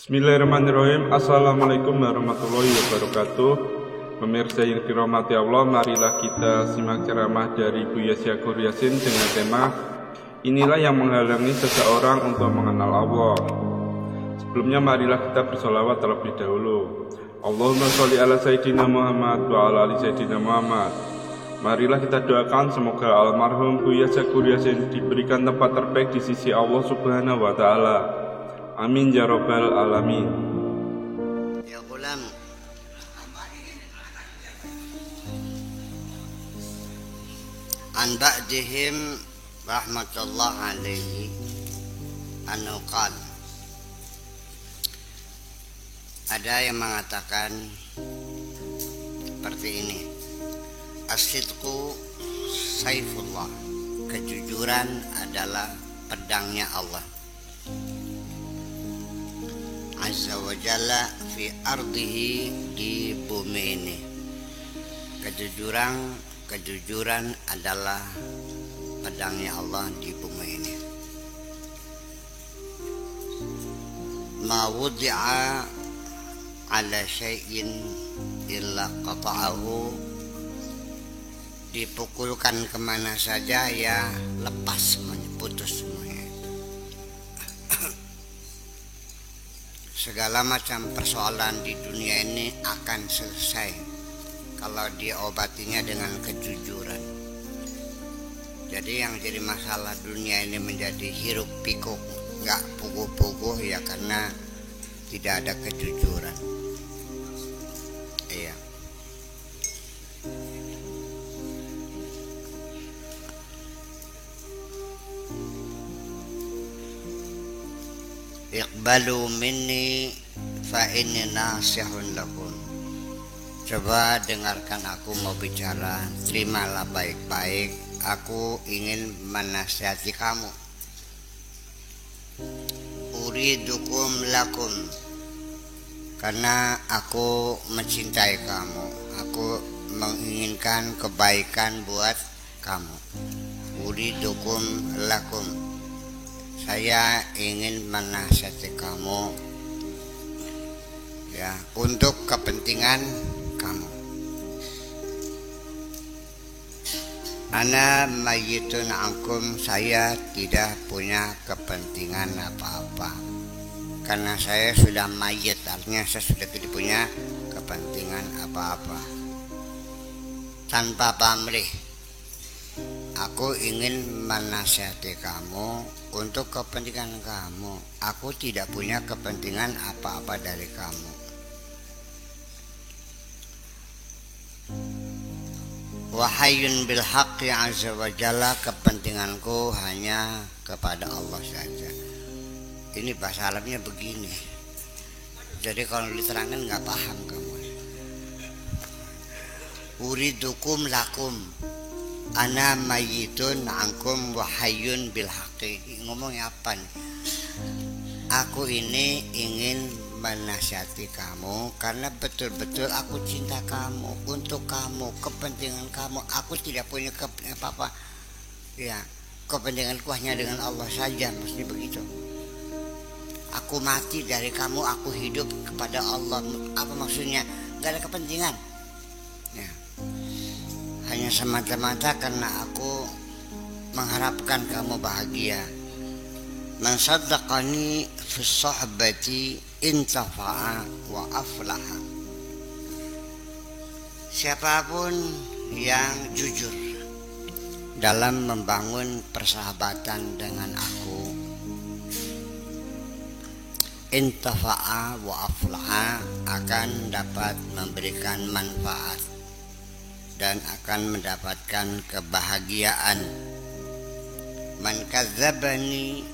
Bismillahirrahmanirrahim. Assalamualaikum warahmatullahi wabarakatuh. Pemirsa yang dirahmati Allah, marilah kita simak ceramah dari Buya Syakur Yasin dengan tema "Inilah yang menghalangi seseorang untuk mengenal Allah". Sebelumnya marilah kita bersolawat terlebih dahulu. Allahumma sholli ala Sayyidina Muhammad wa ala ali Sayyidina Muhammad. Marilah kita doakan semoga almarhum Buya Syakur Yasin diberikan tempat terbaik di sisi Allah Subhanahu wa Ta'ala. Amin ya rabbal alamin. Ya gulam, an ba'dihim rahmatullah alaihi anu qal, ada yang mengatakan seperti ini: as-sidqu saifullah, kejujuran adalah pedangnya Allah Azza wa Jalla fi ardihi, di bumi ini. Kejujuran adalah pedangnya Allah di bumi ini. Ma wudi'a ala syai'in illa qata'ahu, dipukulkan kemana saja ya lepas semuanya, putus semuanya. Segala macam persoalan di dunia ini akan selesai kalau diobatinya dengan kejujuran. Jadi yang jadi masalah dunia ini menjadi hiruk pikuk, nggak puguh-puguh ya karena tidak ada kejujuran. Iya. Iqbalu minni fa inni nasihun lakum. Coba dengarkan aku mau bicara, terimalah baik-baik, aku ingin menasihati kamu. Uridukum lakum, karena aku mencintai kamu, aku menginginkan kebaikan buat kamu. Uridukum lakum, saya ingin menasihati kamu ya, untuk kepentingan kamu. Ana mayyitun ankum, saya tidak punya kepentingan apa-apa karena saya sudah mayit, artinya saya sudah tidak punya kepentingan apa-apa. Tanpa pamrih, aku ingin menasihati kamu untuk kepentingan kamu. Aku tidak punya kepentingan apa-apa dari kamu. Wahayyun bil haqqi azza wa jalla, kepentinganku hanya kepada Allah saja. Ini bahasa Arabnya begini. Jadi kalau diterangkan nggak paham kamu. Uridukum lakum, ana mayyitun ankum wahayyun bil haqqi. Ngomongnya apa nih? Aku ini ingin menasihati kamu karena betul-betul aku cinta kamu, untuk kamu, kepentingan kamu. Aku tidak punya apa-apa ya, kepentinganku hanya dengan Allah saja, mesti begitu. Aku mati dari kamu, aku hidup kepada Allah. Apa maksudnya? Gak ada kepentingan ya, hanya semata-mata karena aku mengharapkan kamu bahagia. Man saddaqani fi sohbati intafa'a wa aflaha. Siapapun yang jujur dalam membangun persahabatan dengan aku, intafa'a wa aflaha, akan dapat memberikan manfaat dan akan mendapatkan kebahagiaan. Man kadzabani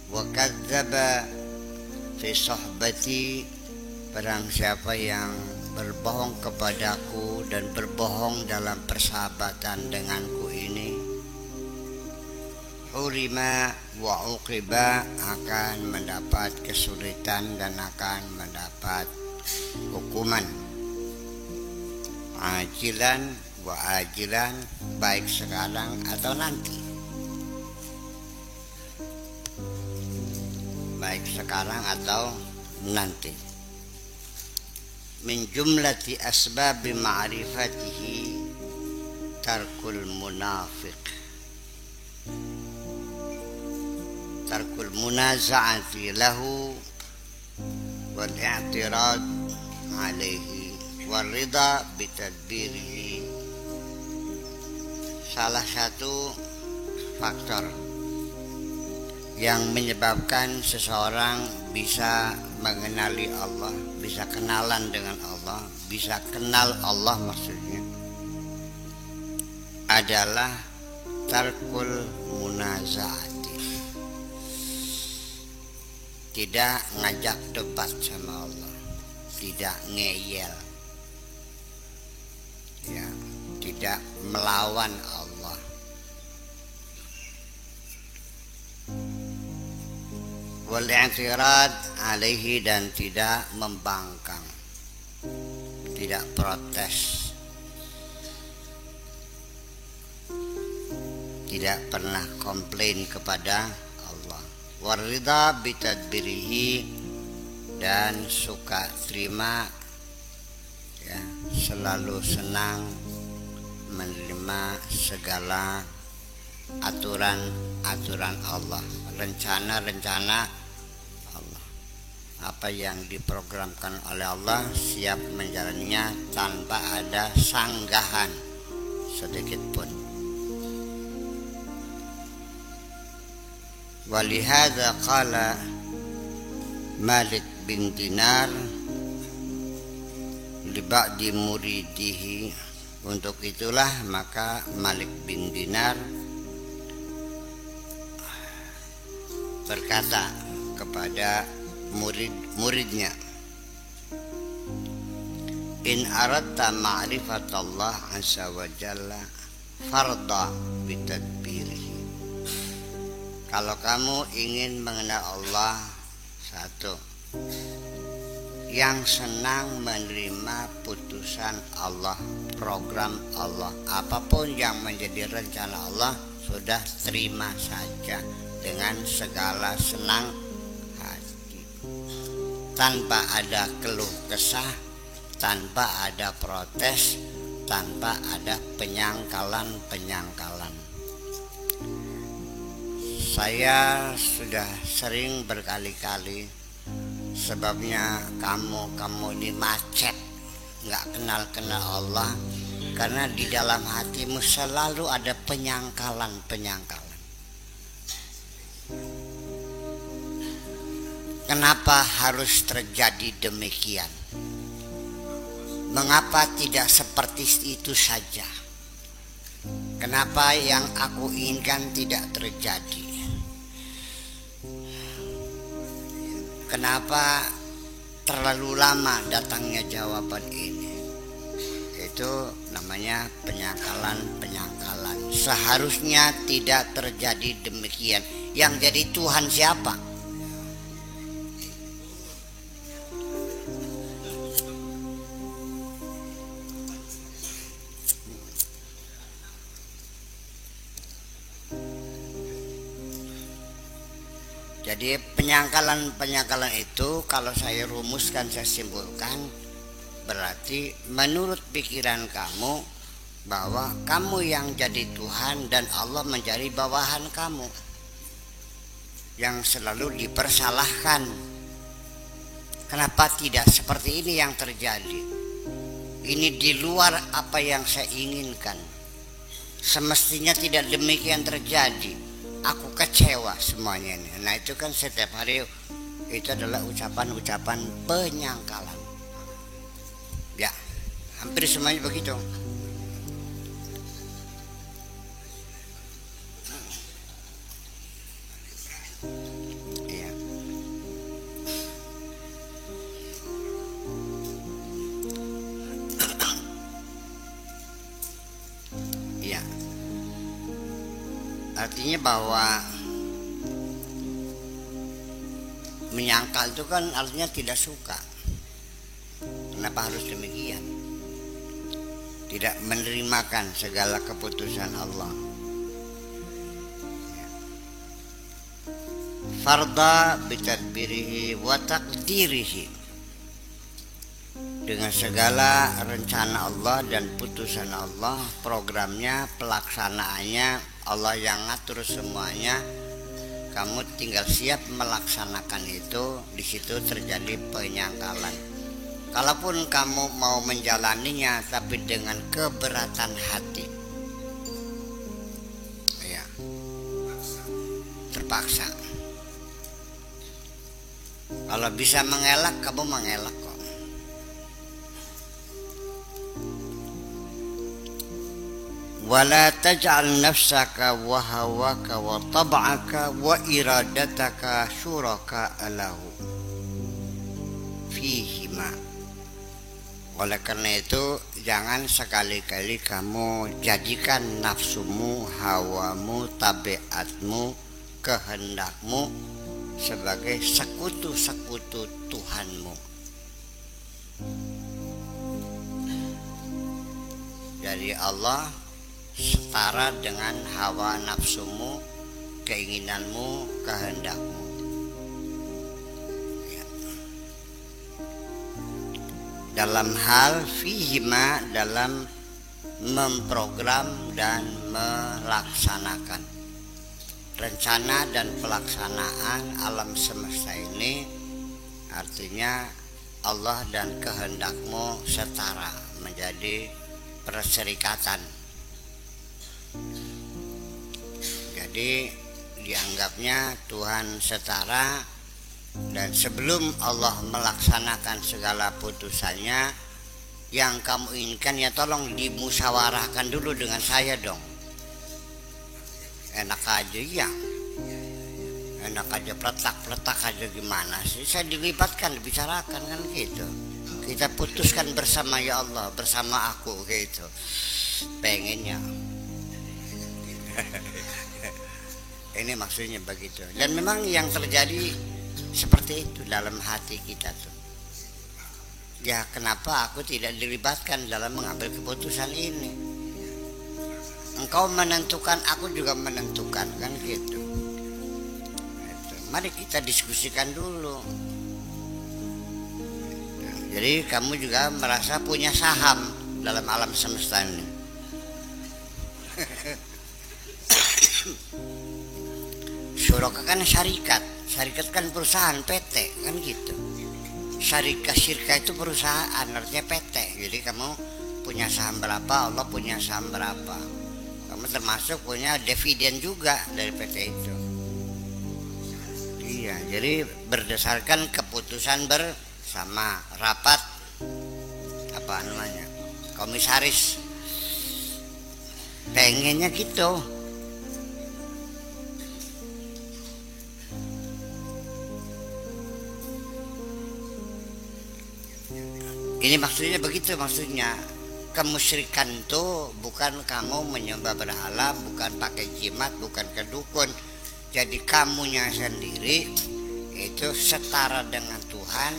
wa kadzaba fi sohbati, barang siapa yang berbohong kepadaku dan berbohong dalam persahabatan denganku ini, hurima wa uqiba, akan mendapat kesulitan dan akan mendapat hukuman. Ajilan wa ajilan, baik sekarang atau nanti. baik sekarang atau nanti. Min jumlati asbabi ma'rifatihi tarkul munafiq, tarkul munaza'ati lahu wal i'tirad alaihi wal ridha bitadbirihi. Salah satu faktor yang menyebabkan seseorang bisa mengenali Allah, bisa kenalan dengan Allah, bisa kenal Allah maksudnya, adalah tarkul munazaati, tidak ngajak debat sama Allah, tidak ngeyel, ya, tidak melawan Allah. Wal i'tirad alaihi, dan tidak membangkang, tidak protes, tidak pernah komplain kepada Allah. Waridha bitadbirihi, dan suka terima, ya, selalu senang menerima segala aturan-aturan Allah, rencana-rencana Allah. Apa yang diprogramkan oleh Allah siap menjalaninya tanpa ada sanggahan sedikit pun. Walihada qala Malik bin Dinar li ba'di muridihi, untuk itulah maka Malik bin Dinar berkata kepada murid-muridnya, in aradta ma'rifatallah azza wa jalla farda bitadbirihi. Kalau kamu ingin mengenal Allah, satu, yang senang menerima putusan Allah, program Allah, apapun yang menjadi rencana Allah, sudah terima saja dengan segala senang hati, tanpa ada keluh kesah, tanpa ada protes, tanpa ada penyangkalan-penyangkalan. Saya sudah sering berkali-kali, sebabnya kamu ini macet, nggak kenal Allah, karena di dalam hatimu selalu ada penyangkalan-penyangkalan. Kenapa harus terjadi demikian? Mengapa tidak seperti itu saja? Kenapa yang aku inginkan tidak terjadi? Kenapa terlalu lama datangnya jawaban ini? Itu namanya penyangkalan-penyangkalan. Seharusnya tidak terjadi demikian. Yang jadi Tuhan siapa? Jadi penyangkalan-penyangkalan itu kalau saya rumuskan, saya simpulkan, berarti menurut pikiran kamu bahwa kamu yang jadi Tuhan dan Allah menjadi bawahan kamu, yang selalu dipersalahkan. Kenapa tidak seperti ini yang terjadi? Ini di luar apa yang saya inginkan. Semestinya tidak demikian terjadi. Aku kecewa semuanya ini. Nah itu kan setiap hari itu adalah ucapan-ucapan penyangkalan. Ya, hampir semuanya begitu. Iya. Iya. Artinya bahwa menyangkal itu kan artinya tidak suka. Kenapa harus demikian? Tidak menerimakan segala keputusan Allah. farda bitadbirihi wa taqdirihi, dengan segala rencana Allah dan putusan Allah, programnya, pelaksanaannya Allah yang ngatur semuanya. Kamu tinggal siap melaksanakan itu. Di situ terjadi penyangkalan. Kalaupun kamu mau menjalaninya tapi dengan keberatan hati, ya, terpaksa. Kalau bisa mengelak, kamu mengelak kok. Wala taj'al nafsaka wa hawaka wa tab'aka wa iradataka syuraka lahu fihima. Oleh karena itu, jangan sekali-kali kamu jadikan nafsumu, hawamu, tabiatmu, kehendakmu sebagai sekutu-sekutu Tuhanmu. Jadi Allah setara dengan hawa nafsumu, keinginanmu, kehendakmu. Ya. Dalam hal fihima, dalam memprogram dan melaksanakan rencana dan pelaksanaan alam semesta ini, artinya Allah dan kehendakmu setara, menjadi perserikatan. Jadi dianggapnya Tuhan setara, dan sebelum Allah melaksanakan segala putusannya, yang kamu inginkan ya tolong dimusyawarahkan dulu dengan saya dong. Enak aja ya, enak aja peletak aja, gimana sih? Saya dilibatkan, dibicarakan kan gitu. Kita putuskan bersama ya Allah, bersama aku gitu. Pengennya. Ini maksudnya begitu. Dan memang yang terjadi seperti itu dalam hati kita tuh. Ya kenapa aku tidak dilibatkan dalam mengambil keputusan ini? Engkau menentukan, aku juga menentukan, kan gitu. Mari kita diskusikan dulu. Jadi kamu juga merasa punya saham dalam alam semesta ini. Syuraka kan syarikat kan perusahaan PT kan gitu. Syirka itu perusahaan, artinya PT. Jadi kamu punya saham berapa, Allah punya saham berapa. Kamu termasuk punya dividen juga dari PT itu. Iya, jadi berdasarkan keputusan bersama, rapat apa namanya, komisaris. Pengennya gitu. Ini maksudnya begitu, maksudnya kemusyrikan itu bukan kamu menyembah berhala, bukan pakai jimat, bukan ke dukun. Jadi kamunya sendiri itu setara dengan Tuhan,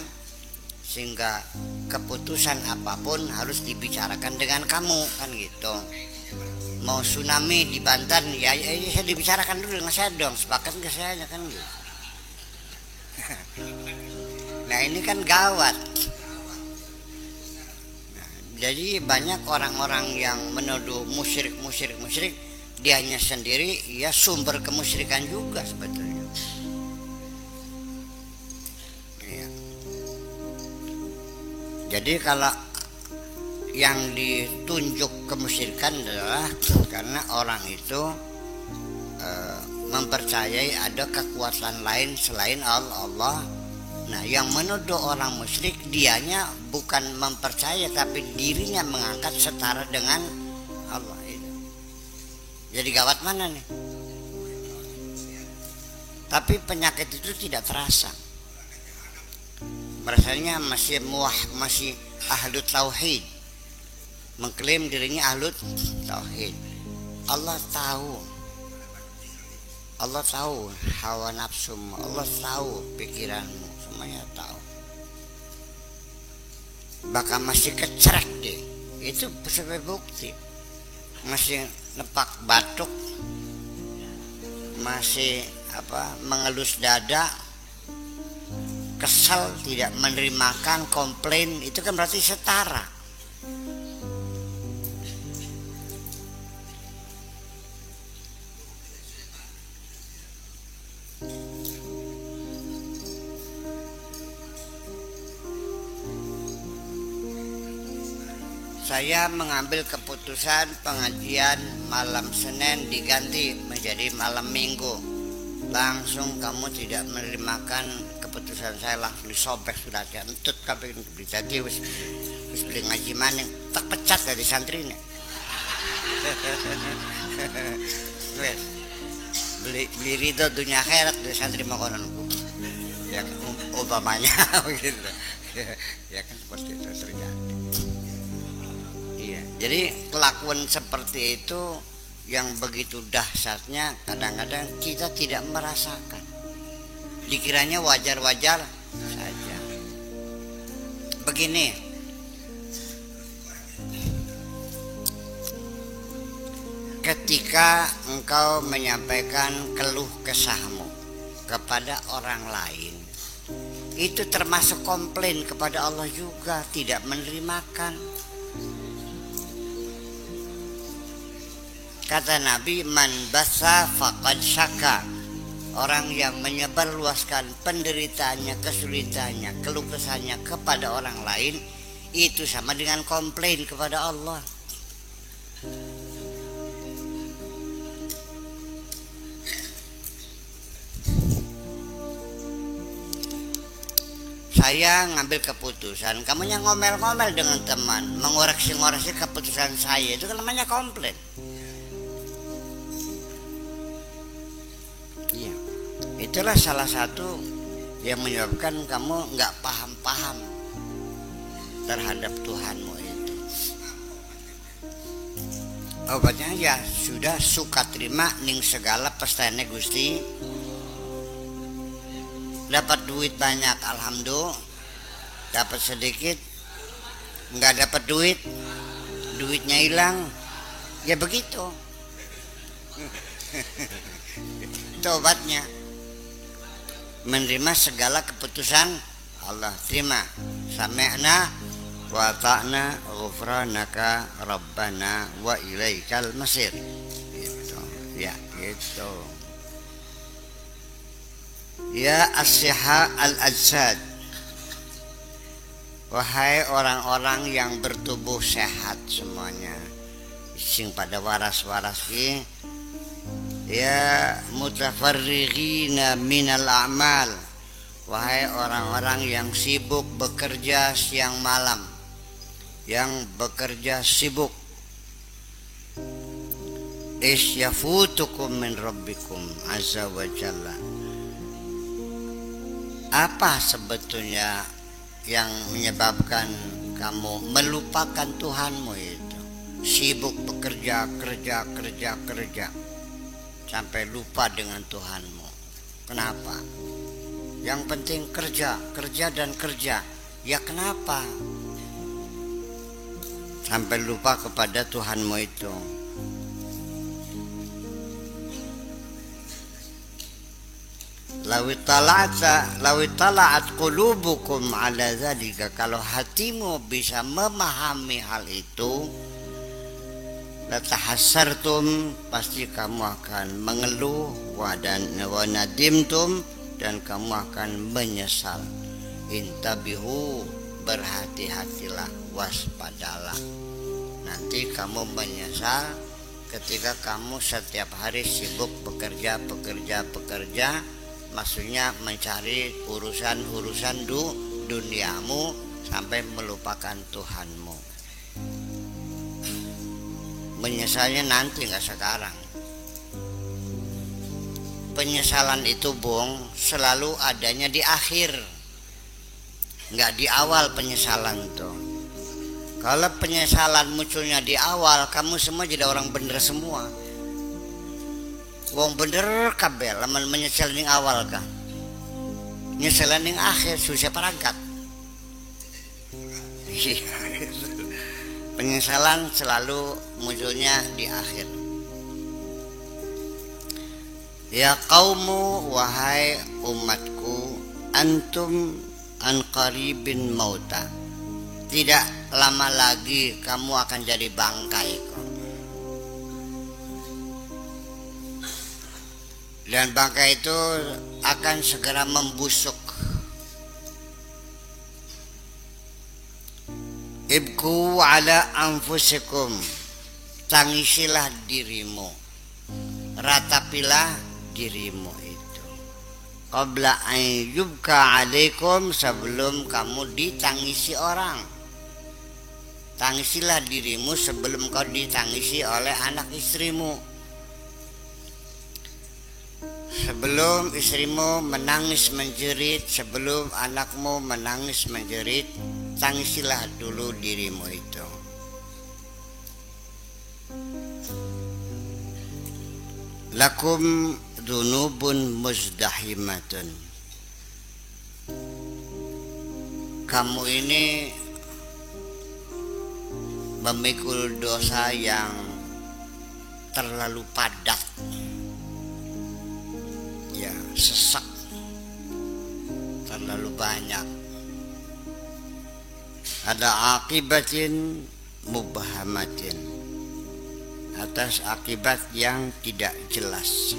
sehingga keputusan apapun harus dibicarakan dengan kamu, kan gitu. Mau tsunami di Banten, ya saya dibicarakan dulu dengan saya dong, sepakat ke saya kan gitu. Nah ini kan gawat. Jadi banyak orang-orang yang menuduh musyrik, dianya sendiri ya sumber kemusyrikan juga sebetulnya. Ya. Jadi kalau yang ditunjuk kemusyrikan adalah karena orang itu mempercayai ada kekuatan lain selain Allah. Nah, yang menuduh orang musyrik, dianya bukan mempercaya tapi dirinya mengangkat setara dengan Allah itu. Jadi gawat mana nih? Tapi penyakit itu tidak terasa. Rasanya masih ahlu tauhid, mengklaim dirinya ahlu tauhid. Allah tahu hawa nafsumu, Allah tahu pikiranmu, semuanya tahu. Bahkan masih kecerek deh, itu sebagai bukti. Masih nepak batuk, masih mengelus dada, kesal, tidak menerimakan, komplain, itu kan berarti setara. Saya mengambil keputusan pengajian malam Senin diganti menjadi malam Minggu. Langsung kamu tidak menerimakan keputusan saya, langsung disobek sudah entut kabeh jadi wis beli ngaji maning terpecat dari santri ini. Wes beli ridho dunia akhirat dari santri makonan ya umpamanya begitu. Ya kan seperti itu terjadi. Iya, jadi kelakuan seperti itu yang begitu dahsyatnya kadang-kadang kita tidak merasakan. Dikiranya wajar-wajar saja. Begini, ketika engkau menyampaikan keluh kesahmu kepada orang lain, itu termasuk komplain kepada Allah juga, tidak menerimakan. Kata Nabi, man basa faqad syaka. Orang yang menyebarluaskan penderitaannya, kesulitannya, keluh kesahnya kepada orang lain, itu sama dengan komplain kepada Allah. Saya ngambil keputusan, kamunya ngomel-ngomel dengan teman, mengoreksi-ngoreksi keputusan saya, itu kan namanya komplain. Iya, itulah salah satu yang menyebabkan kamu nggak paham-paham terhadap Tuhanmu itu. Obatnya ya sudah suka terima ning segala pestane Gusti. Dapat duit banyak, alhamdulillah. Dapat sedikit, nggak dapat duit, duitnya hilang, ya begitu. Obatnya menerima segala keputusan Allah. Terima, sami'na wa ta'na ghufranaka rabbana wa ilaikal masir. Gitu. Ya gitu. Ya as-siha al-ajsad, wahai orang-orang yang bertubuh sehat semuanya, sing pada waras-waras ki. Ya mutafarrighina minal a'mal, wahai orang-orang yang sibuk bekerja siang malam, yang bekerja sibuk. Isyafutukum min rabbikum azza wa jalla. Apa sebetulnya yang menyebabkan kamu melupakan Tuhanmu itu? Sibuk bekerja, kerja sampai lupa dengan Tuhanmu. Kenapa? Yang penting kerja dan kerja. Ya kenapa? Sampai lupa kepada Tuhanmu itu. Lawittala'at qulubukum ala dzalika, kalau hatimu bisa memahami hal itu, latahassartum, pasti kamu akan mengeluh, wa nadimtum, dan kamu akan menyesal. Intabihu, berhati-hatilah, waspadalah. Nanti kamu menyesal ketika kamu setiap hari sibuk bekerja, maksudnya mencari urusan duniamu sampai melupakan Tuhanmu. Menyesalnya nanti, nggak sekarang. Penyesalan itu Bung selalu adanya di akhir, nggak di awal penyesalan tuh. Kalau penyesalan munculnya di awal, kamu semua jadi orang bener semua. Wong bener kabeh lamun menyesal ning awal kan. Nyesalan ning akhir susah perangkat. Penyesalan selalu munculnya di akhir. Ya qaumu, wahai umatku, antum an qaribin mauta. Tidak lama lagi kamu akan jadi bangkai kok. Dan bangkai itu akan segera membusuk. Ibku ala anfusikum, tangisilah dirimu, ratapilah dirimu itu. Qabla an yubka alaikum, sebelum kamu ditangisi orang. Tangisilah dirimu sebelum kau ditangisi oleh anak istrimu. Sebelum istrimu menangis menjerit, sebelum anakmu menangis menjerit, tangisilah dulu dirimu itu. Lakum dzunubun muzdahimatun. Kamu ini memikul dosa yang terlalu padat, ya, sesak, terlalu banyak. Ada akibatin mubhamatin, atas akibat yang tidak jelas.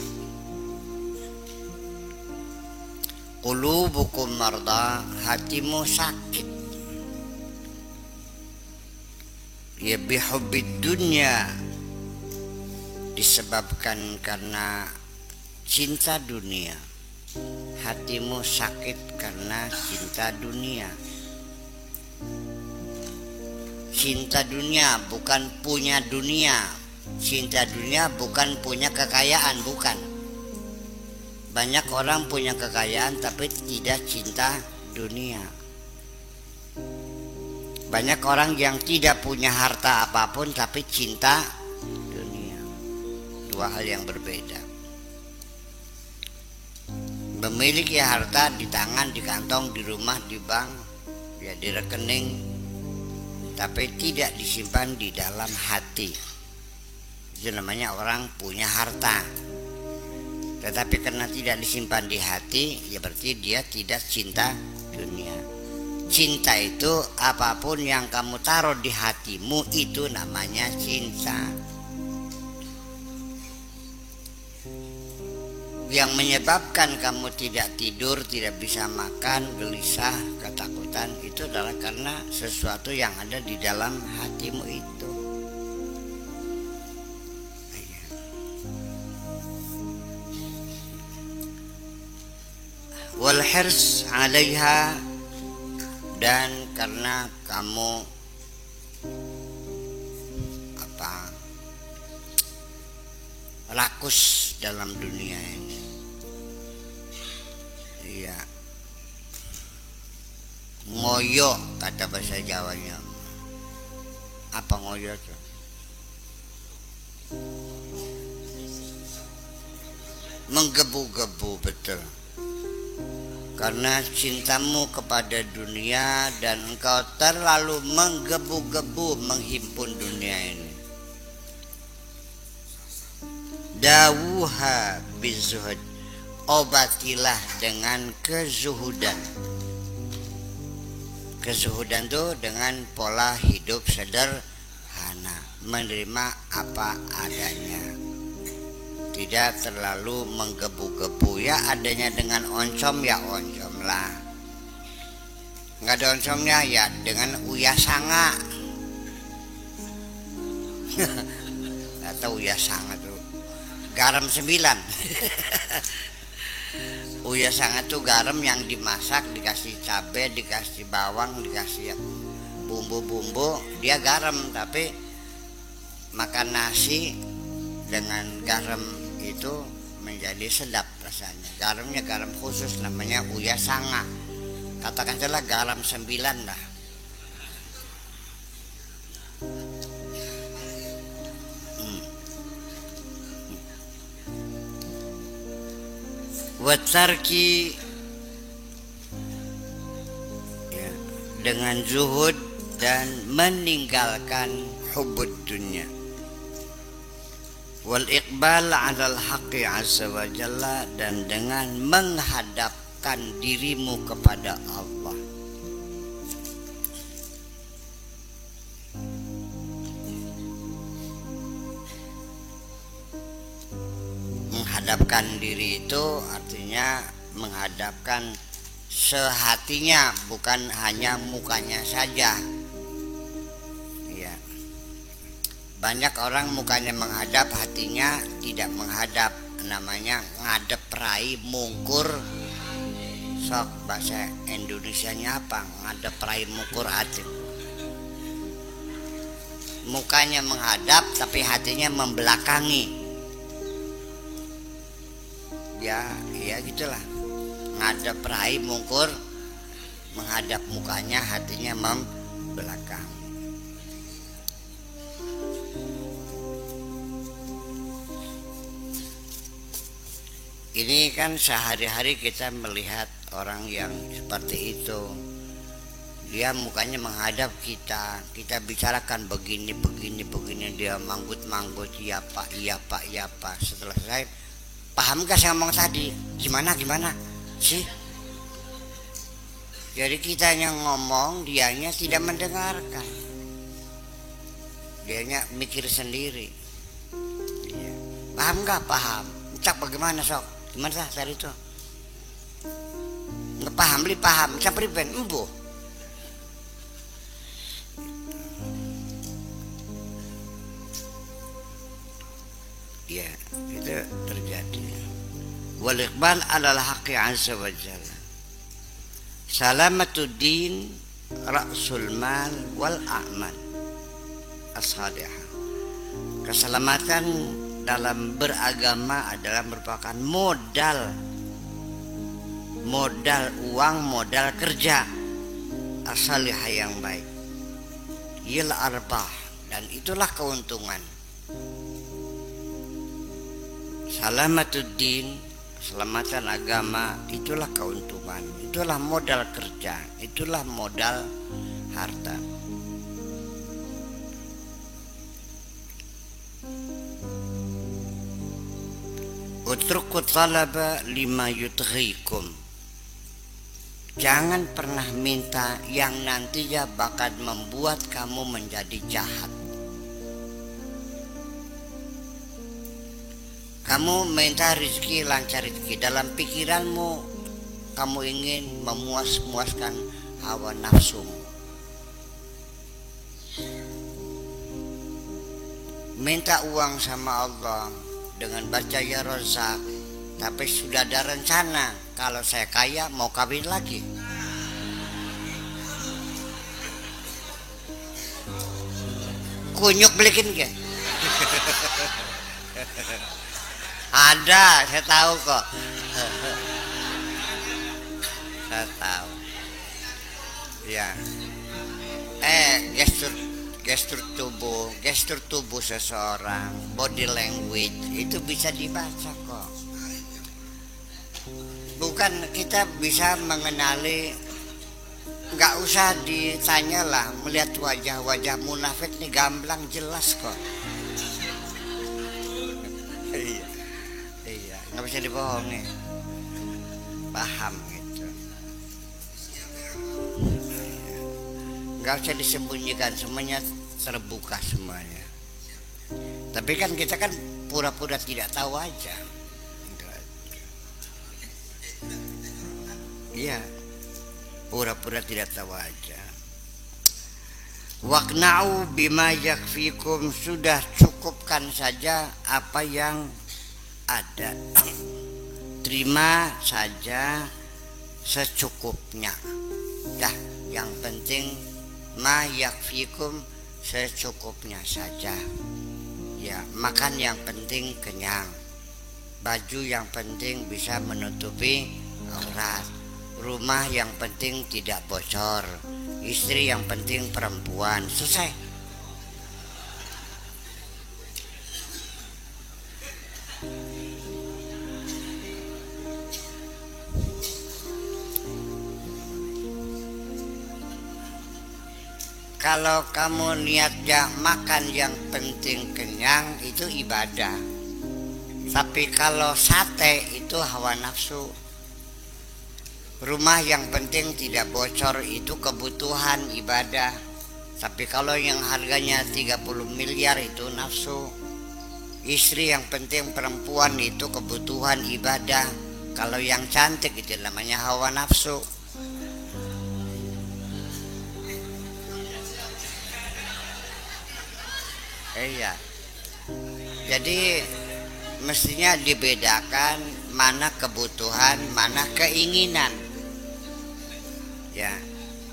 Qulubukum marda, hatimu sakit. Ya bihubbid dunya, disebabkan karena cinta dunia. Hatimu sakit karena cinta dunia. Cinta dunia bukan punya dunia. Cinta dunia bukan punya kekayaan, bukan. Banyak orang punya kekayaan tapi tidak cinta dunia. Banyak orang yang tidak punya harta apapun tapi cinta dunia. Dua hal yang berbeda. Memiliki harta di tangan, di kantong, di rumah, di bank, ya di rekening, tapi tidak disimpan di dalam hati. Itu namanya orang punya harta. Tetapi karena tidak disimpan di hati, ya berarti dia tidak cinta dunia. Cinta itu apapun yang kamu taruh di hatimu, itu namanya cinta. Yang menyebabkan kamu tidak tidur, tidak bisa makan, gelisah, ketakutan, itu adalah karena sesuatu yang ada di dalam hatimu itu. Wal hirs 'alaiha, dan karena kamu rakus dalam dunia ini. Iya. Ngoyo kata bahasa Jawanya. Apa ngoyo itu? Menggebu-gebu, betul. Karena cintamu kepada dunia dan engkau terlalu menggebu-gebu menghimpun dunia ini. Dawuha bizuhud, obatilah dengan kezuhudan. Kezuhudan itu dengan pola hidup sederhana, menerima apa adanya. Tidak terlalu menggebu-gebu, ya adanya dengan oncom ya oncom lah. Nggak ada oncomnya ya dengan uyasanga. Atau uyasanga tuh garam 9. Uyasanga tuh garam yang dimasak, dikasih cabai, dikasih bawang, dikasih bumbu-bumbu, dia garam. Tapi makan nasi dengan garam itu menjadi sedap rasanya. Garamnya garam khusus namanya uyasanga. Katakan saja garam 9 lah. Watarki, ya, dengan zuhud dan meninggalkan hubbud dunya. wal iqbal 'alal haqqi 'azza wa jalla, dan dengan menghadapkan dirimu kepada Allah. Menghadapkan diri itu artinya menghadapkan sehatinya, bukan hanya mukanya saja. Ya. Banyak orang mukanya menghadap, hatinya tidak menghadap. Namanya ngadep rai mungkur. Sok bahasa Indonesianya apa? Ngadep rai mungkur hati. Mukanya menghadap tapi hatinya membelakangi. Ya gitulah. Ngadep rai mungkur, menghadap mukanya, hatinya membelakang. Ini kan sehari-hari kita melihat orang yang seperti itu. Dia mukanya menghadap kita, kita bicarakan begini, dia manggut-manggut, iya pak. Setelah selesai, paham gak saya ngomong tadi? Gimana sih? Jadi kita yang ngomong, dianya tidak mendengarkan, dianya mikir sendiri. Ya. Paham gak? Paham. Cak bagaimana sok? Gimana sah tadi itu? Nggak paham, beli paham. Cak priben, embuh. Ya, itu terjadi. Wal iqbal 'alal haqqi 'azza wa jalla. Salamatud-din ra'sul mal wal a'mal as-salihah. Keselamatan dalam beragama adalah merupakan modal uang, modal kerja as-salihah yang baik. Yil arbah, dan itulah keuntungan. Salamatud-din, keselamatan agama, itulah keuntungan, itulah modal kerja, itulah modal harta. Utruku talaba lima yudghikum. Jangan pernah minta yang nantinya bakal membuat kamu menjadi jahat. Kamu minta rezeki, lancar rezeki. Dalam pikiranmu kamu ingin memuaskan hawa nafsumu. Minta uang sama Allah dengan baca ya Razak, tapi sudah ada rencana, kalau saya kaya mau kawin lagi. Kunyuk belikin ke? Ada, saya tahu kok. Saya tahu. Ya. Gestur tubuh seseorang, body language itu bisa dibaca kok. Bukan kita bisa mengenali, nggak usah ditanyalah, melihat wajah munafik nih gamblang jelas kok. Iya, nggak bisa dibohongi, paham gitu. Nggak usah disembunyikan, semuanya terbuka semuanya. Tapi kan kita kan pura-pura tidak tahu aja. Iya, pura-pura tidak tahu aja. Waqna'u bima yakfikum, sudah cukupkan saja apa yang ada. Terima saja secukupnya. Dah, yang penting ma yakfikum, secukupnya saja. Ya, makan yang penting kenyang. Baju yang penting bisa menutupi aurat. Rumah yang penting tidak bocor. Istri yang penting perempuan. Selesai. Kalau kamu niatnya makan yang penting kenyang, itu ibadah. Tapi kalau sate itu hawa nafsu. Rumah yang penting tidak bocor itu kebutuhan ibadah. Tapi kalau yang harganya 30 miliar itu nafsu. Istri yang penting perempuan itu kebutuhan ibadah. Kalau yang cantik itu namanya hawa nafsu. Iya. Jadi mestinya dibedakan mana kebutuhan, mana keinginan. Ya.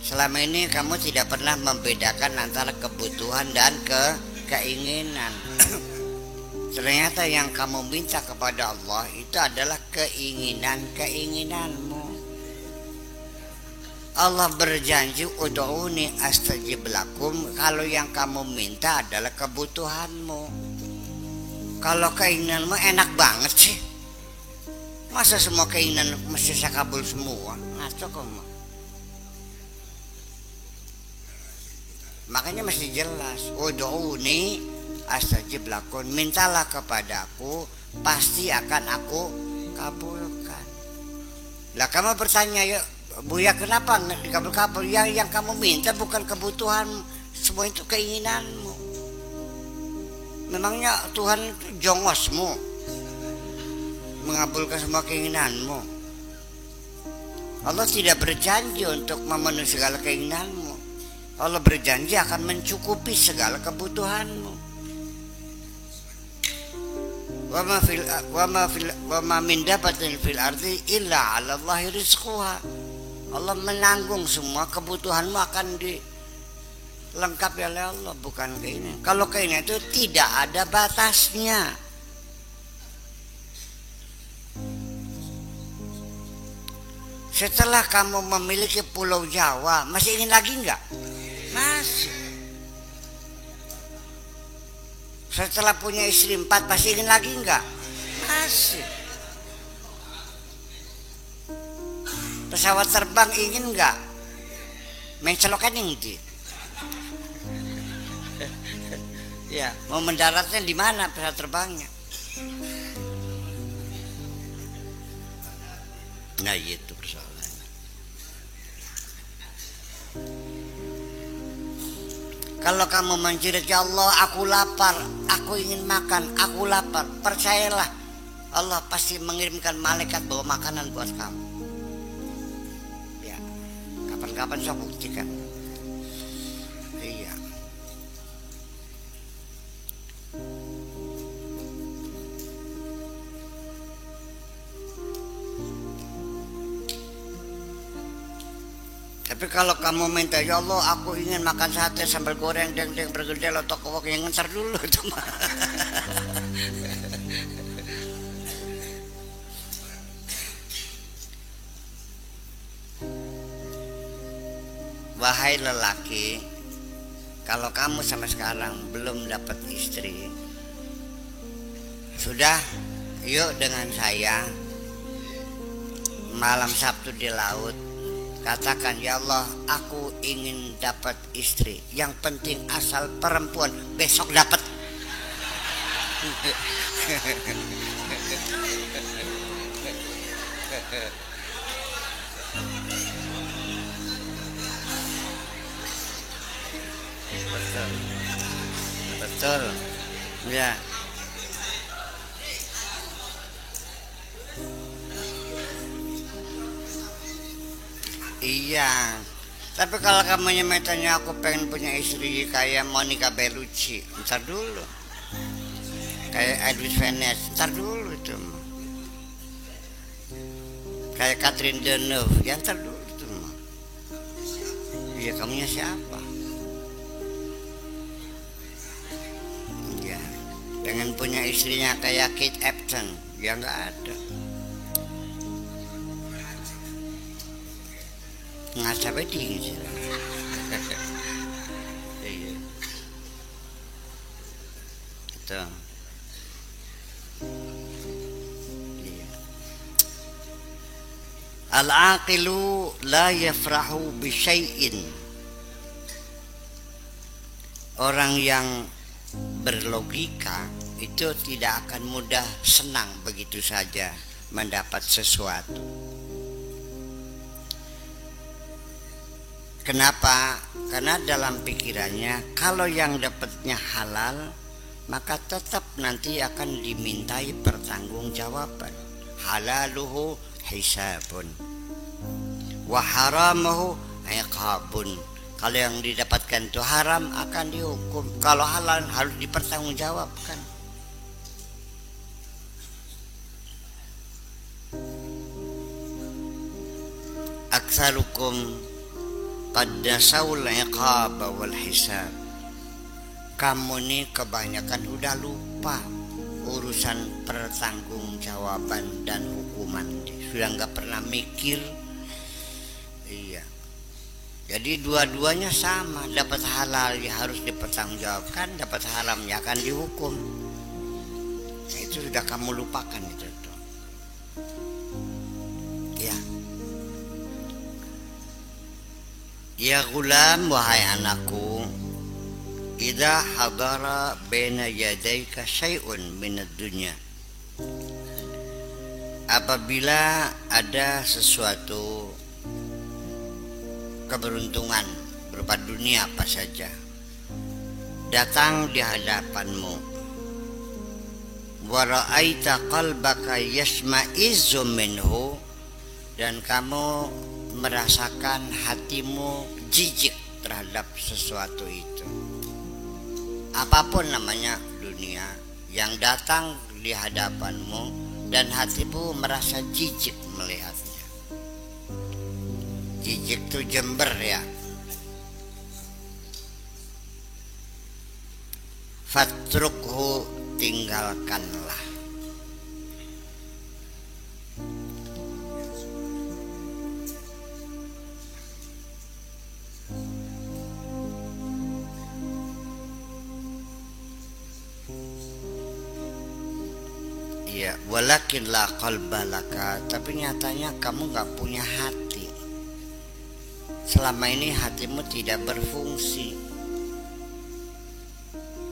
Selama ini kamu tidak pernah membedakan antara kebutuhan dan keinginan. Ternyata yang kamu minta kepada Allah itu adalah keinginanmu. Allah berjanji ud'uni astajib lakum. Kalau yang kamu minta adalah kebutuhanmu. Kalau keinginanmu enak banget sih. Masa semua keinginan mesti saya kabul semua? Ngaco kamu. Makanya mesti jelas, ud'uni astajib lakum, mintalah kepadaku, pasti akan aku kabulkan. Lah kamu bertanya, ya Buya kenapa nggak dikabul-kabul? Yang kamu minta bukan kebutuhan, semua itu keinginanmu. Memangnya Tuhan itu jongosmu mengabulkan semua keinginanmu? Allah tidak berjanji untuk memenuhi segala keinginanmu. Allah berjanji akan mencukupi segala kebutuhanmu. Wa ma min dabatin fil ardi illa 'ala Allahi rizquha. Allah menanggung semua kebutuhanmu akan dilengkapi oleh Allah, bukan keinginan. Kalau keinginan itu tidak ada batasnya. Setelah kamu memiliki Pulau Jawa, masih ingin lagi enggak? Masih. Setelah punya istri 4, masih ingin lagi enggak? Masih. Pesawat terbang ingin enggak? Mencelokan ini. Ya, mau mendaratnya di mana pesawat terbangnya? Nah, itu persoalannya. Kalau kamu menjerit, ya Allah, aku lapar, aku ingin makan, aku lapar, percayalah, Allah pasti mengirimkan malaikat bawa makanan buat kamu. Ya, kapan-kapan saya buktikan. Iya. Tapi kalau kamu minta, ya Allah, aku ingin makan sate sambal goreng deng-deng bergedel atau kowok, yang ntar dulu itu mah. Wahai lelaki, kalau kamu sampai sekarang belum dapat istri, sudah, yuk dengan saya malam Sabtu di laut. Katakan, ya Allah, aku ingin dapat istri. Yang penting asal perempuan, besok dapat. Betul. Betul. Ya. Iya, tapi kalau kamu nyemetanya aku pengen punya istri kayak Monica Bellucci, ntar dulu. Kayak Edwin Venice, ntar dulu itu. Kayak Catherine Deneuve, ya ntar dulu itu. Iya, kamunya siapa? Iya, pengen punya istrinya kayak Kate Upton, ya nggak ada. Nggak sampai dingin sih. Iya. Itu. Iya. Al-aqilu la yafrahu bi syai'in. Orang yang berlogika itu tidak akan mudah senang begitu saja mendapat sesuatu. Kenapa? Karena dalam pikirannya kalau yang dapatnya halal, maka tetap nanti akan dimintai pertanggungjawaban. Halaluhu hisabun wa haramuhu iqabun. Kalau yang didapatkan itu haram akan dihukum, kalau halal harus dipertanggungjawabkan. Aktsarukum qad nasawul iqab wal hisab. Kamu nih kebanyakan udah lupa urusan pertanggungjawaban dan hukuman, sudah nggak pernah mikir. Iya, jadi dua-duanya sama, dapat halal ya harus dipertanggungjawabkan, dapat haram ya akan dihukum. Nah, itu sudah kamu lupakan itu tuh. Ya, ya gulam, wahai anakku, idza hadara baina yadayka syai'un minad dunya, apabila ada sesuatu keberuntungan berupa dunia apa saja datang di hadapanmu, wa ra'aita qalbaka yasma'izzu minhu, dan kamu merasakan hatimu jijik terhadap sesuatu itu, apapun namanya dunia yang datang di hadapanmu dan hatimu merasa jijik melihatnya. Jijik itu jember ya. Fatrukhu, tinggalkanlah. Ya, walakin la qalba laka, tapi nyatanya kamu gak punya hati. Selama ini hatimu tidak berfungsi.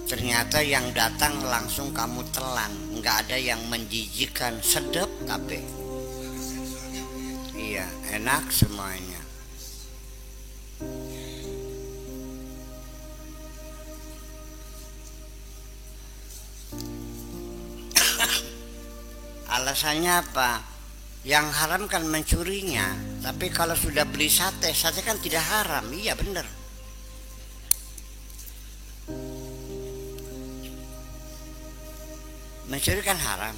Ternyata yang datang langsung kamu telan, gak ada yang menjijikkan, sedep kabeh. Iya, enak semuanya. Alasannya apa? Yang haram kan mencurinya, tapi kalau sudah beli sate, sate kan tidak haram. Iya benar. Mencuri kan haram.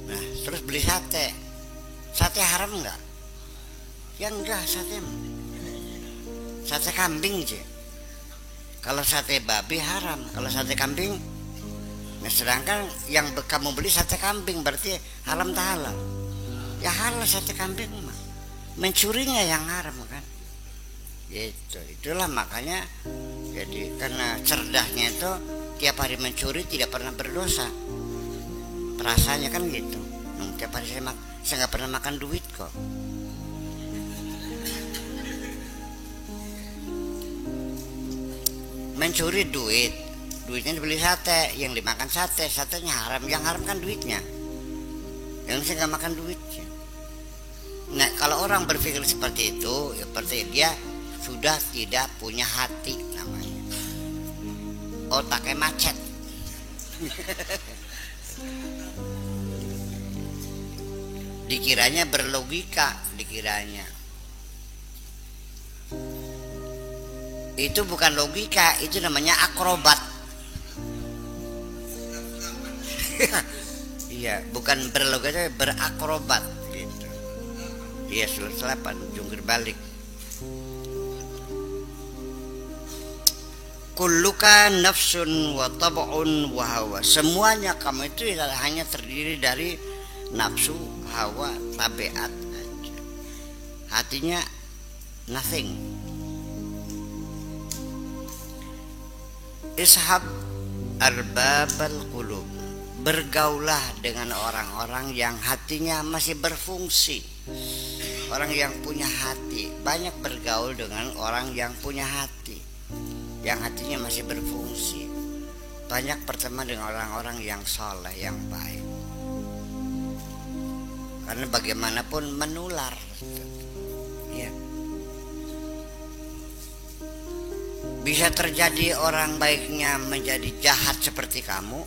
Nah, terus beli sate, sate haram enggak? Ya enggak, sate kambing sih. Kalau sate babi haram, kalau sate kambing. Nah, sedangkan yang kamu beli sate kambing berarti haram tak halal? Ya halal sate kambing mah. Mencurinya yang haram kan? Gitu. Itulah makanya jadi karena cerdasnya itu tiap hari mencuri tidak pernah berdosa. Perasaannya kan gitu. Tiap hari saya nggak pernah makan duit kok. Mencuri duitnya dibeli sate, yang dimakan satenya haram, yang haram kan duitnya. Yang saya nggak makan duitnya. Nah, kalau orang berpikir seperti itu, ya berarti dia sudah tidak punya hati namanya. Otaknya macet. Dikiranya berlogika, dikiranya. Itu bukan logika, itu namanya akrobat. Iya, bukan berlogika, berakrobat gitu. Iya, selapan jungkir balik. Kulluka nafsun wa tab'un wa hawa. Semuanya kamu itu hanya terdiri dari nafsu, hawa, tabiat aja. Hatinya nothing. Ishab arbabal qulub. Bergaulah dengan orang-orang yang hatinya masih berfungsi. Orang yang punya hati. Banyak bergaul dengan orang yang punya hati, yang hatinya masih berfungsi. banyak berteman dengan orang-orang yang soleh, yang baik. Karena bagaimanapun menular. Ya. Bisa terjadi orang baiknya menjadi jahat seperti kamu,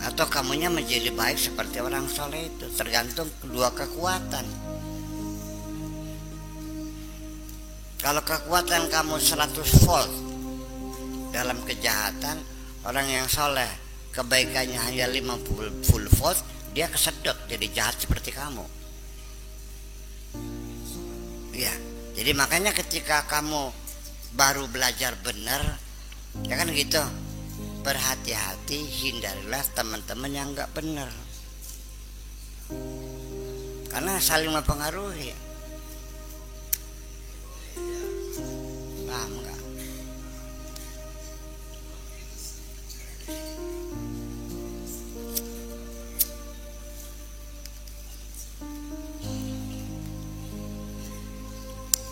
atau kamunya menjadi baik seperti orang soleh itu. Tergantung kedua kekuatan. Kalau kekuatan kamu 100 volt dalam kejahatan, orang yang soleh kebaikannya hanya 50 volt, dia kesedot jadi jahat seperti kamu. Ya, jadi makanya ketika kamu baru belajar benar, ya kan gitu, berhati-hati, hindarilah teman-teman yang nggak benar, karena saling mempengaruhi. Paham nggak?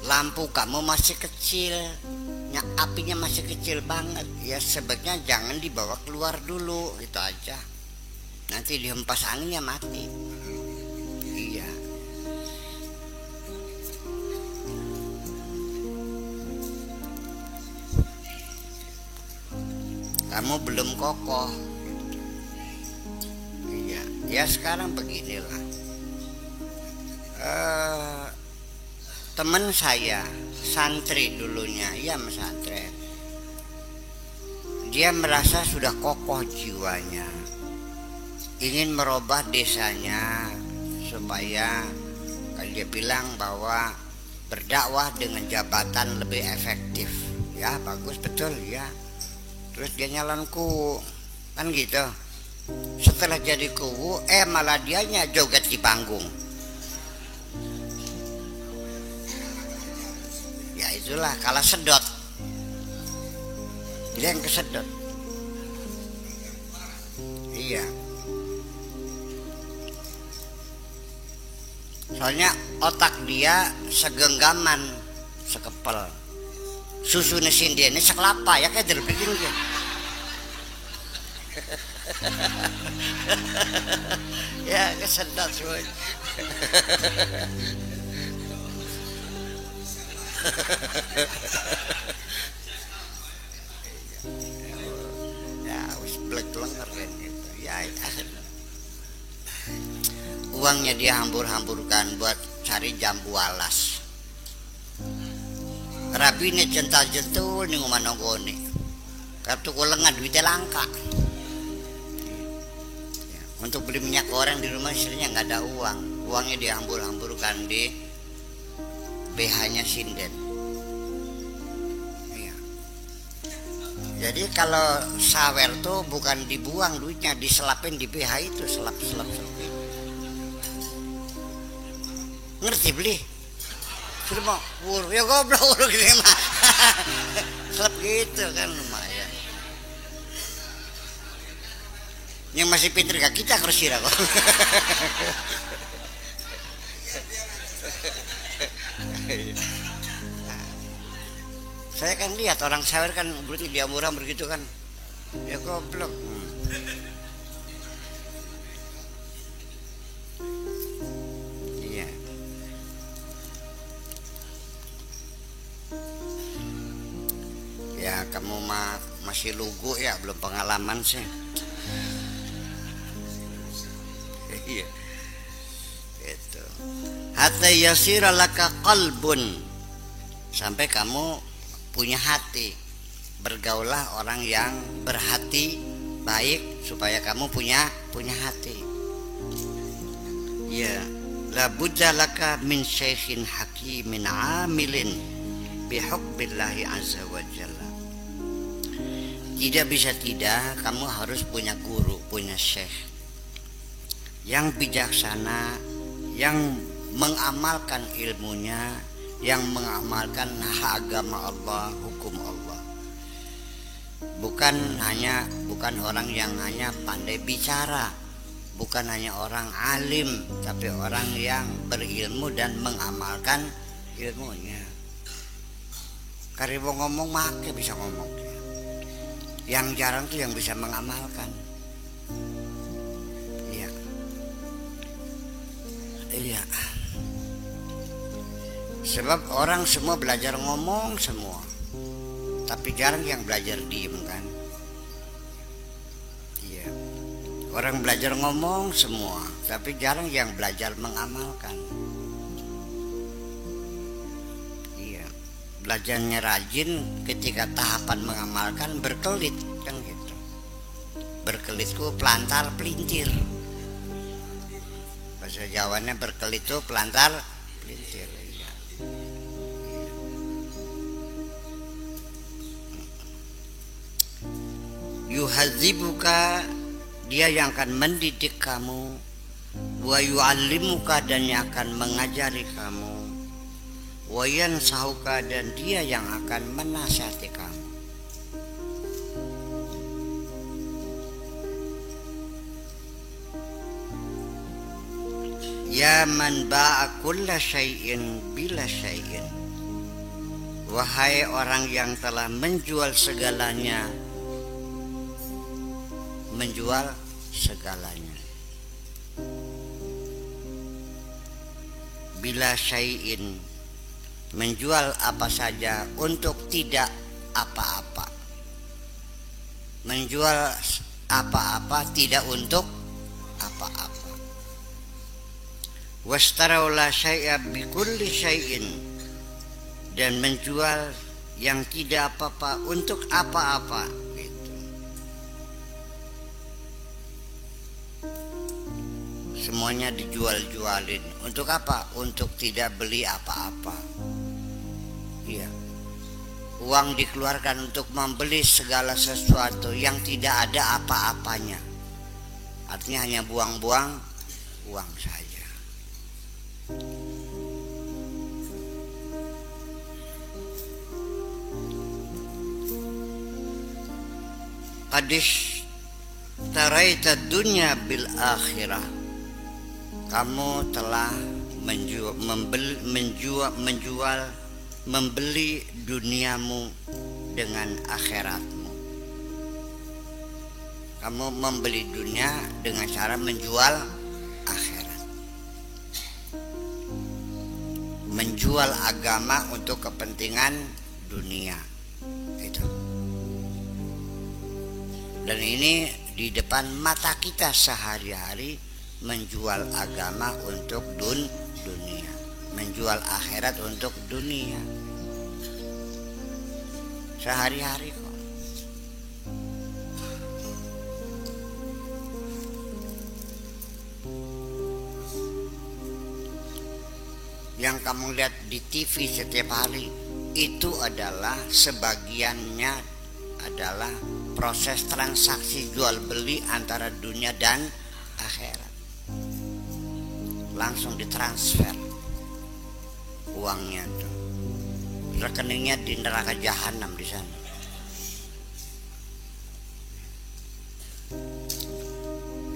Lampu kamu masih kecil, apinya masih kecil banget, ya sebaiknya jangan dibawa keluar dulu, gitu aja. Nanti dihempas anginnya mati. Iya. Kamu belum kokoh. Iya. Ya sekarang beginilah. Teman saya santri dulunya, ia pesantren. Dia merasa sudah kokoh jiwanya, ingin merubah desanya supaya dia bilang bahwa berdakwah dengan jabatan lebih efektif. Ya bagus, betul ya. Terus dia nyalon kuwu, kan gitu. Setelah jadi kuwu, malah dianya joget di panggung. Ya itulah, kalah sedot. Dia yang kesedot. Iya. Soalnya otak dia segenggaman, sekepel. Susu nesin dia ini sekelapa, ya kayak terbikin dia. Ya kesedot semuanya. Ya wis blek lenger kan gitu. Ya uangnya dia hambur-hamburkan buat cari jambu alas. Rabine jental-jentul ning omah nonggone. Kartu kulengan duitnya langka. Ya, untuk beli minyak goreng di rumah istrinya nggak ada uang. Uangnya dia hambur-hamburkan di BH-nya sinden. Iya. Jadi kalau sawer tuh bukan dibuang duitnya, diselapin di BH itu, selap. Ngerti beli? Sudah mau wur, ya goblok wur gini mah. Selap gitu kan lumayan. Yang masih pinter gak kita kersira kok. Saya kan lihat orang sawer kan berarti dia murah begitu kan, ya goblok. Iya. Ya kamu masih lugu ya, belum pengalaman sih. Iya. Itu. Hatta yasira laka qalbun, sampai kamu punya hati. Bergaulah orang yang berhati baik supaya kamu punya hati. Ya, la budda laka min syaikhin hakimin amilin bihubbillahi azza wa jalla. Tidak bisa tidak, kamu harus punya guru, punya syekh yang bijaksana, yang mengamalkan ilmunya, yang mengamalkan agama Allah, hukum Allah. Bukan orang yang hanya pandai bicara, bukan hanya orang alim, tapi orang yang berilmu dan mengamalkan ilmunya. Karibu ngomong make bisa ngomong. Yang jarang tuh yang bisa mengamalkan. Iya. Iya. Sebab orang semua belajar ngomong semua, tapi jarang yang belajar diem kan. Iya. Orang belajar ngomong semua, tapi jarang yang belajar mengamalkan. Iya. Belajarnya rajin, ketika tahapan mengamalkan berkelit kan gitu. Berkelitku pelantar pelintir. Bahasa Jawanya berkelit itu pelantar pelintir. Iya. Yuhadzibuka, dia yang akan mendidik kamu, wa yu'allimuka, dan yang akan mengajari kamu, wa yansahuka, dan dia yang akan menasihati kamu. Ya man ba'a kulla syai'in bila syai'in, wahai orang yang telah menjual segalanya, menjual segalanya. Bila syai'in, menjual apa saja untuk tidak apa-apa. Menjual apa-apa tidak untuk apa-apa. Wastaraulah syai'a bikulli syai'in, dan menjual yang tidak apa-apa untuk apa-apa gitu. Semuanya dijual-jualin. Untuk apa? Untuk tidak beli apa-apa. Iya. Uang dikeluarkan untuk membeli segala sesuatu yang tidak ada apa-apanya. Artinya hanya buang-buang uang saja. Qadish taraita dunya bil akhirah, kamu telah membeli duniamu dengan akhiratmu. Kamu membeli dunia dengan cara menjual akhirat. Menjual agama untuk kepentingan dunia. Gitu. Dan ini di depan mata kita sehari-hari, menjual agama untuk dunia, menjual akhirat untuk dunia, sehari-hari kok. Yang kamu lihat di TV setiap hari itu adalah sebagiannya adalah proses transaksi jual beli antara dunia dan akhirat. Langsung ditransfer uangnya tuh, rekeningnya di neraka jahanam di sana.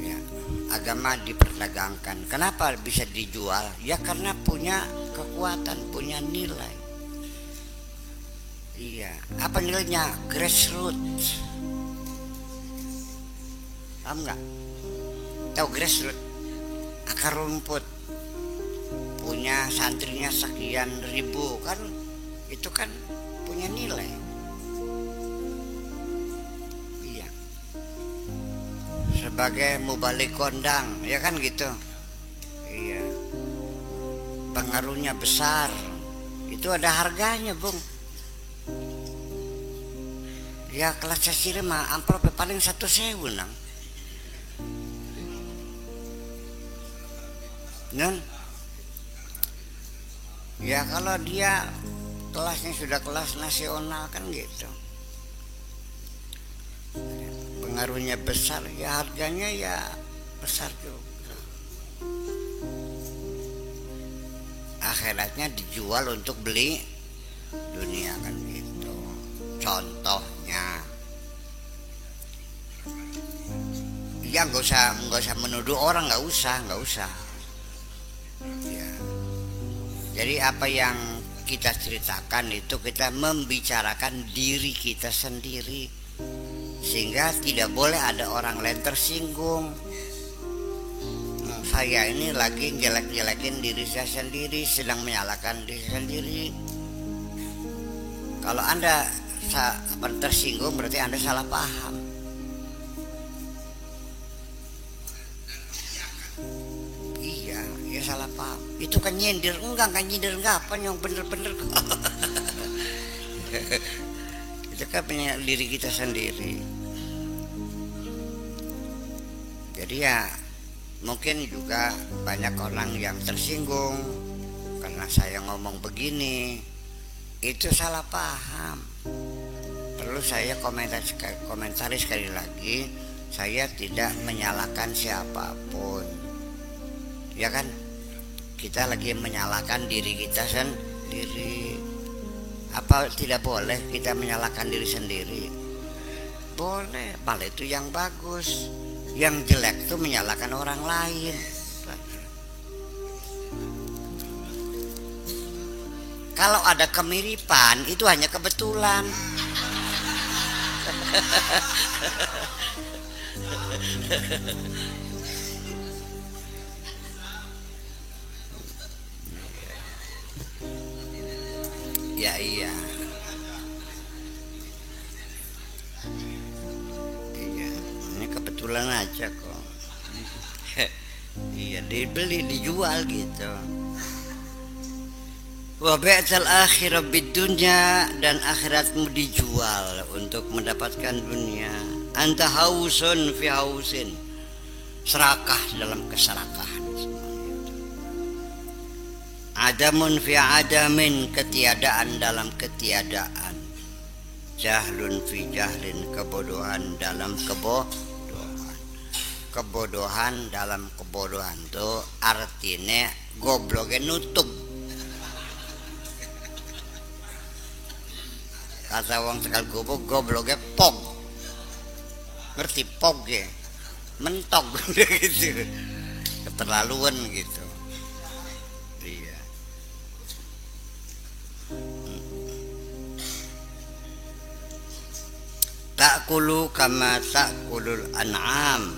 Ya, agama diperdagangkan. Kenapa bisa dijual? Ya karena punya kekuatan, punya nilai. Iya, apa nilainya? Grassroots. Paham nggak? Tahu grassroots? Akar rumput. Punya santrinya sekian ribu kan, itu kan punya nilai. Iya. Sebagai mubalik kondang, ya kan gitu. Iya. Pengaruhnya besar. Itu ada harganya, Bung. Ya kelas caciri mah amplop paling 1.000 nang. Nun? Ya kalau dia kelasnya sudah kelas nasional kan gitu. Pengaruhnya besar, ya harganya ya besar juga. Akhiratnya dijual untuk beli dunia kan gitu. Contohnya, ya nggak usah menuduh orang, nggak usah. Ya. Jadi apa yang kita ceritakan itu kita membicarakan diri kita sendiri. sehingga tidak boleh ada orang lain tersinggung. Saya ini lagi jelek-jelekin diri saya sendiri, sedang menyalahkan diri sendiri. Kalau Anda tersinggung berarti Anda salah paham. Iya, ya salah paham. Itu kan nyindir, enggak apa yang bener-bener. Itu kan punya diri kita sendiri. Jadi ya mungkin juga banyak orang yang tersinggung karena saya ngomong begini. Itu salah paham. Perlu saya komentari sekali lagi, saya tidak menyalahkan siapapun. Ya kan? Kita lagi menyalahkan diri kita sendiri. Apa tidak boleh kita menyalahkan diri sendiri? Boleh, malah itu yang bagus. Yang jelek itu menyalahkan orang lain. Kalau ada kemiripan itu hanya kebetulan. Ya iya. Iya, ini kebetulan aja kok. Iya, dibeli dijual gitu. Wa bi'tal akhirah bidunya, dan akhiratmu dijual untuk mendapatkan dunia. Anta hausun fi hausin, serakah dalam keserakahan. Adamun fi adamin, ketiadaan dalam ketiadaan. Jahlun fi jahlin, kebodohan dalam kebodohan. Kebodohan dalam kebodohan itu artinya gobloknya nutup. Kata wong Tegal Gobok, gobloknya pog. Ngerti pog ya? Mentok gitu. Keterlaluan gitu. Iya. Ta'kulu kama ta'kulul an'am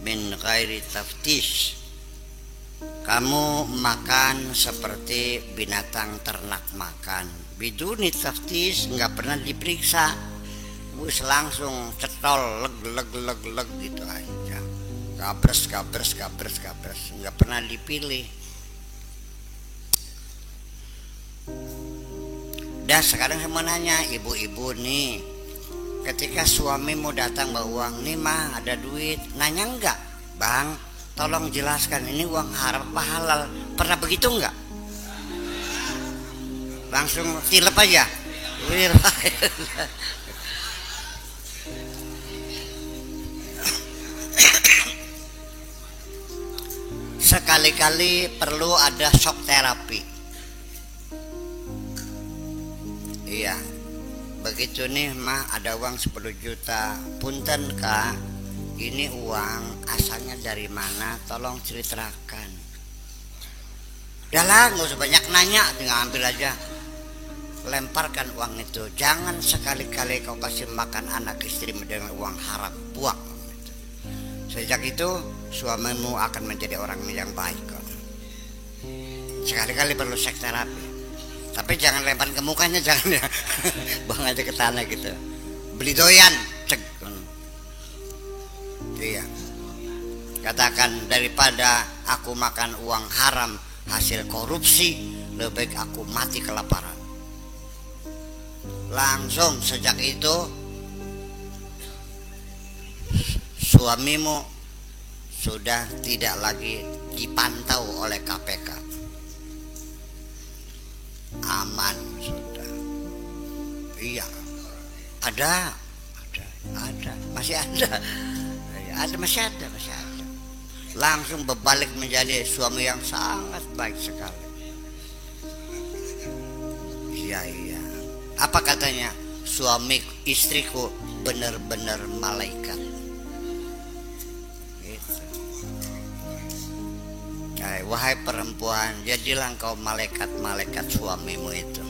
min ghairi taftish. Kamu makan seperti binatang ternak makan, biduni taftish, nggak pernah diperiksa, bus langsung cetol leg gitu aja, gabres, nggak pernah dipilih. Dan sekarang saya mau nanya ibu-ibu nih, ketika suamimu datang bawa uang, nih mah ada duit, nanya enggak, bang? Tolong jelaskan ini uang haram apa halal. Pernah begitu enggak? Langsung tilep aja. Sekali-kali perlu ada shock terapi. Iya. Begitu nih mah ada uang 10 juta. Punten kak, ini uang asalnya dari mana? Tolong ceritakan. Udahlah, nggak usah banyak nanya, tinggal ambil aja. Lemparkan uang itu. Jangan sekali-kali kau kasih makan anak istrimu dengan uang haram. Buang. Sejak itu suamimu akan menjadi orang yang baik kok. Sekali-kali perlu seks terapi. Tapi jangan lempar ke mukanya, jangan ya. Buang aja ke tanah gitu. Beli doyan, cek. Iya. Katakan, daripada aku makan uang haram hasil korupsi, lebih baik aku mati kelaparan. Langsung sejak itu suamimu sudah tidak lagi dipantau oleh KPK. Aman sudah. Iya. Ada, masih ada. Masih ada. Langsung berbalik menjadi suami yang sangat baik sekali. Iya. Apa katanya? Suami istriku benar-benar malaikat. Gitu. Wahai perempuan, jadilah engkau malaikat-malaikat suamimu itu.